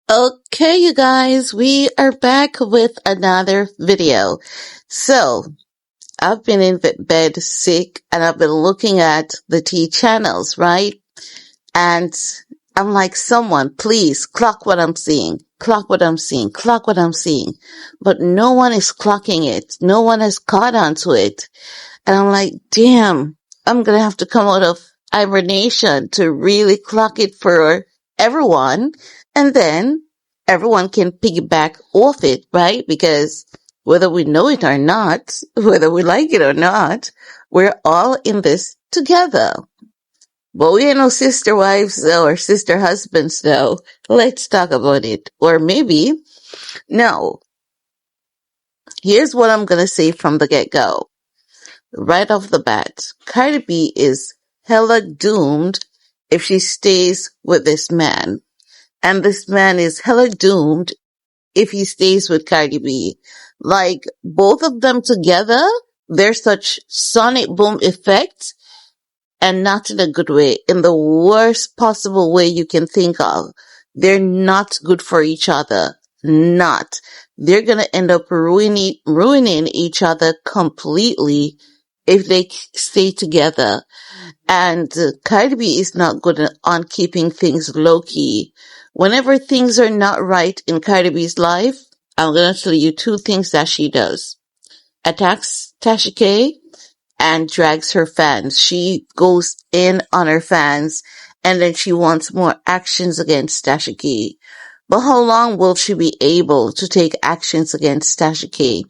Okay, you guys, we are back with another video. So, I've been in bed sick and I've been looking at the T channels, right? And I'm like, someone, please clock what I'm seeing, clock what I'm seeing, clock what I'm seeing. But no one is clocking it. No one has caught on to it. And I'm like, damn, I'm going to have to come out of hibernation to really clock it for everyone. And then everyone can piggyback off it, right? Because whether we know it or not, whether we like it or not, we're all in this together. But we ain't no sister wives though, or sister husbands though. Let's talk about it. Or maybe, no. Here's what I'm going to say from the get-go. Right off the bat, Cardi B is hella doomed if she stays with this man. And this man is hella doomed if he stays with Cardi B. Like, both of them together, they're such sonic boom effect, and not in a good way, in the worst possible way you can think of. They're not good for each other. Not. They're gonna end up ruining each other completely if they stay together. And Cardi B is not good on keeping things low key. Whenever things are not right in Cardi B's life, I'm gonna tell you two things that she does. Attacks Tasha K and drags her fans. She goes in on her fans and then she wants more actions against Tasha K. But how long will she be able to take actions against Tasha K?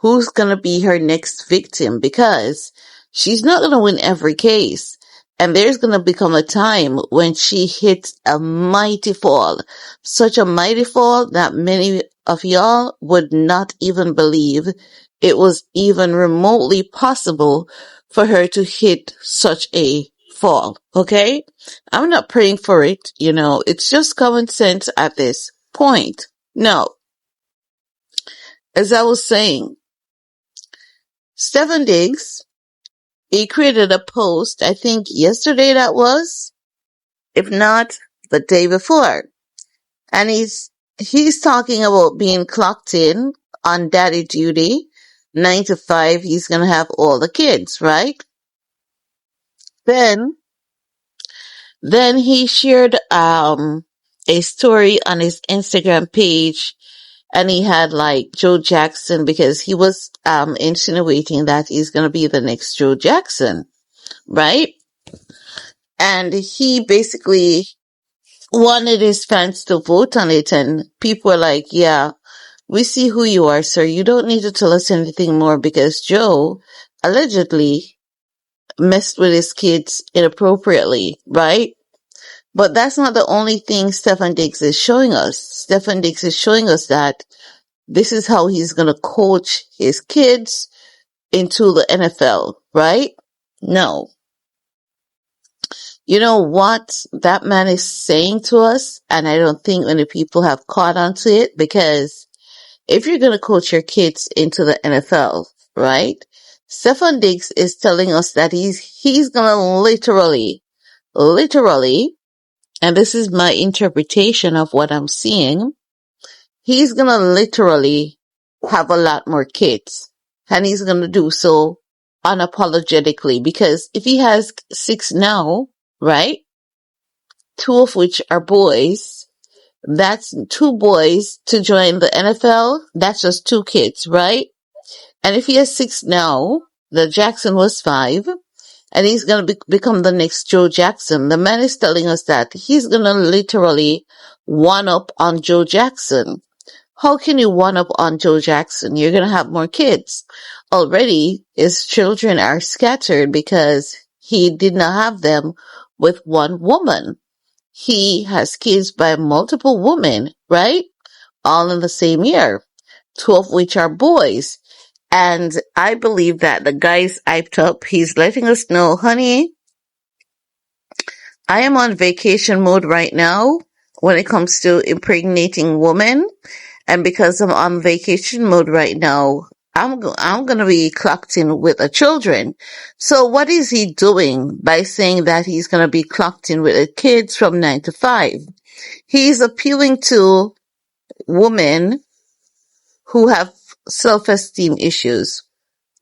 Who's gonna be her next victim? Because she's not gonna win every case. And there's gonna become a time when she hits a mighty fall. Such a mighty fall that many of y'all would not even believe it was even remotely possible for her to hit such a fall. Okay? I'm not praying for it, it's just common sense at this point. Now, as I was saying, Stefon Diggs, he created a post, I think yesterday that was, if not the day before. And he's talking about being clocked in on daddy duty, 9 to 5, he's gonna have all the kids, right? Then he shared a story on his Instagram page, and he had like Joe Jackson, because he was insinuating that he's gonna be the next Joe Jackson, right? And he basically wanted his fans to vote on it, and people were like, yeah, we see who you are, sir. You don't need to tell us anything more, because Joe allegedly messed with his kids inappropriately, right? But that's not the only thing Stefon Diggs is showing us. Stefon Diggs is showing us that this is how he's going to coach his kids into the NFL, right? No. You know what that man is saying to us? And I don't think many people have caught on to it, because if you're going to coach your kids into the NFL, right? Stefon Diggs is telling us that he's going to literally, and this is my interpretation of what I'm seeing, he's going to literally have a lot more kids. And he's going to do so unapologetically, because if he has 6 now, right? 2 of which are boys, that's 2 boys to join the NFL. That's just 2 kids, right? And if he has 6 now, the Jackson was 5, and he's going to become the next Joe Jackson. The man is telling us that he's going to literally one up on Joe Jackson. How can you one up on Joe Jackson? You're going to have more kids. Already, his children are scattered because he did not have them with one woman. He has kids by multiple women, right? All in the same year, 2 of which are boys. And I believe that the guy's hyped up. He's letting us know, honey, I am on vacation mode right now when it comes to impregnating women. And because I'm on vacation mode right now, I'm going to be clocked in with the children. So what is he doing by saying that he's going to be clocked in with the kids from 9 to 5? He's appealing to women who have self-esteem issues,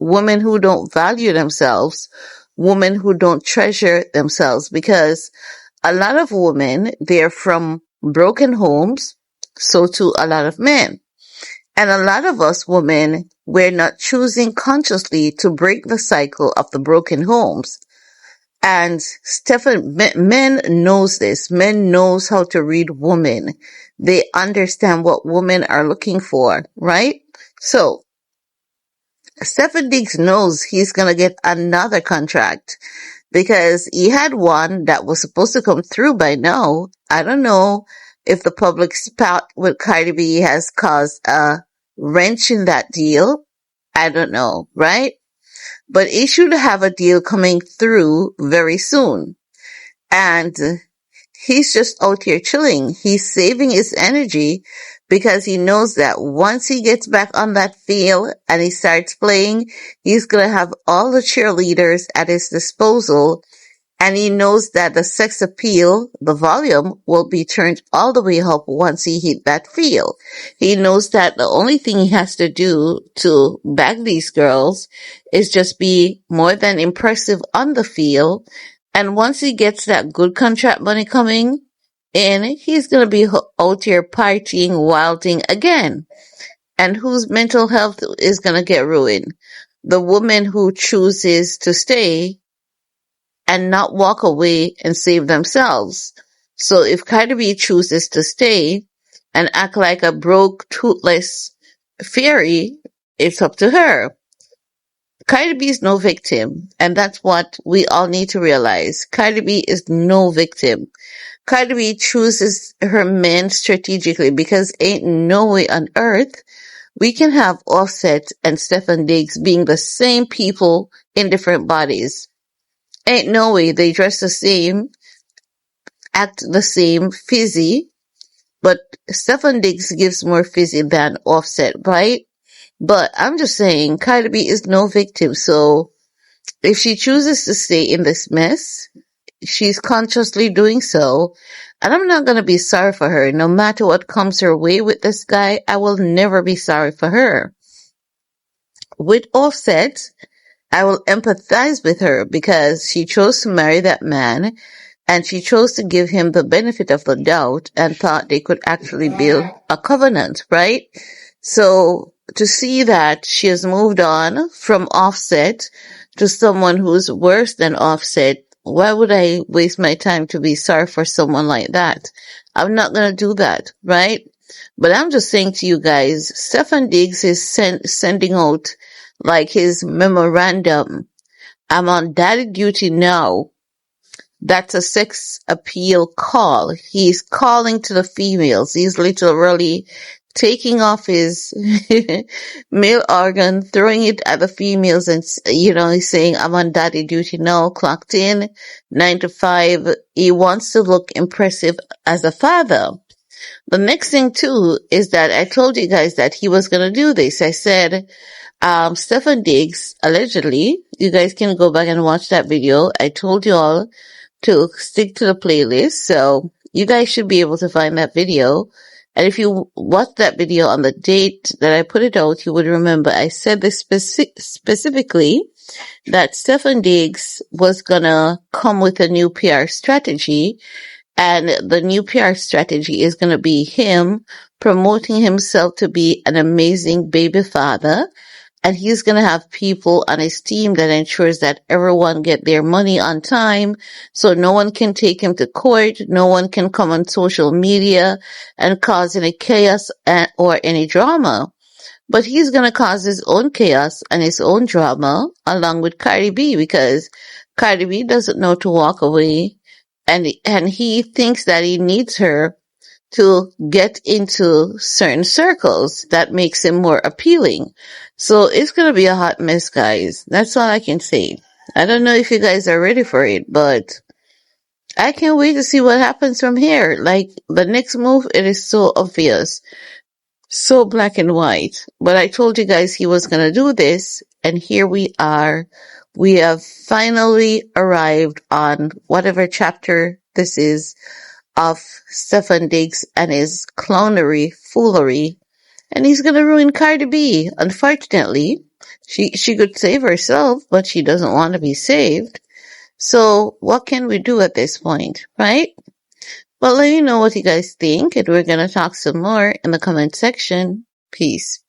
women who don't value themselves, women who don't treasure themselves, because a lot of women, they're from broken homes, so too a lot of men. And a lot of us women, we're not choosing consciously to break the cycle of the broken homes. And men knows this. Men knows how to read women. They understand what women are looking for, right? So Stefon Diggs knows he's going to get another contract because he had one that was supposed to come through by now. I don't know if the public spout with Cardi B has caused a wrench in that deal. I don't know, right? But he should have a deal coming through very soon. And he's just out here chilling. He's saving his energy because he knows that once he gets back on that field and he starts playing, he's going to have all the cheerleaders at his disposal. And he knows that the sex appeal, the volume, will be turned all the way up once he hit that field. He knows that the only thing he has to do to bag these girls is just be more than impressive on the field. And once he gets that good contract money coming in, he's going to be out here partying, wilding again. And whose mental health is going to get ruined? The woman who chooses to stay and not walk away and save themselves. So if Cardi B chooses to stay and act like a broke, toothless fairy, it's up to her. Cardi B is no victim, and that's what we all need to realize. Cardi B is no victim. Cardi B chooses her men strategically because ain't no way on earth we can have Offset and Stefon Diggs being the same people in different bodies. Ain't no way. They dress the same, act the same, fizzy, but Stefon Diggs gives more fizzy than Offset, right? But I'm just saying, Cardi B is no victim, so if she chooses to stay in this mess, she's consciously doing so, and I'm not gonna be sorry for her. No matter what comes her way with this guy, I will never be sorry for her. With Offset, I will empathize with her because she chose to marry that man and she chose to give him the benefit of the doubt and thought they could actually build a covenant, right? So to see that she has moved on from Offset to someone who's worse than Offset, why would I waste my time to be sorry for someone like that? I'm not going to do that, right? But I'm just saying to you guys, Stefon Diggs is sending out like his memorandum. I'm on daddy duty now. That's a sex appeal call. He's calling to the females. He's literally taking off his male organ, throwing it at the females, and he's saying, I'm on daddy duty now, clocked in, 9 to 5. He wants to look impressive as a father. The next thing too is that I told you guys that he was going to do this. I said, Stefon Diggs, allegedly, you guys can go back and watch that video. I told you all to stick to the playlist, so you guys should be able to find that video. And if you watch that video on the date that I put it out, you would remember I said this specifically that Stefon Diggs was gonna come with a new PR strategy, and the new PR strategy is gonna be him promoting himself to be an amazing baby father. And he's going to have people on his team that ensures that everyone get their money on time. So no one can take him to court. No one can come on social media and cause any chaos or any drama. But he's going to cause his own chaos and his own drama along with Cardi B, because Cardi B doesn't know to walk away. And he thinks that he needs her to get into certain circles that makes him more appealing. So it's going to be a hot mess, guys. That's all I can say. I don't know if you guys are ready for it, but I can't wait to see what happens from here. Like, the next move, it is so obvious. So black and white. But I told you guys he was going to do this, and here we are. We have finally arrived on whatever chapter this is of Stefon Diggs and his clownery, foolery, and he's gonna ruin Cardi B. Unfortunately, she could save herself, but she doesn't want to be saved. So what can we do at this point, right? Well, let me know what you guys think, and we're gonna talk some more in the comment section. Peace.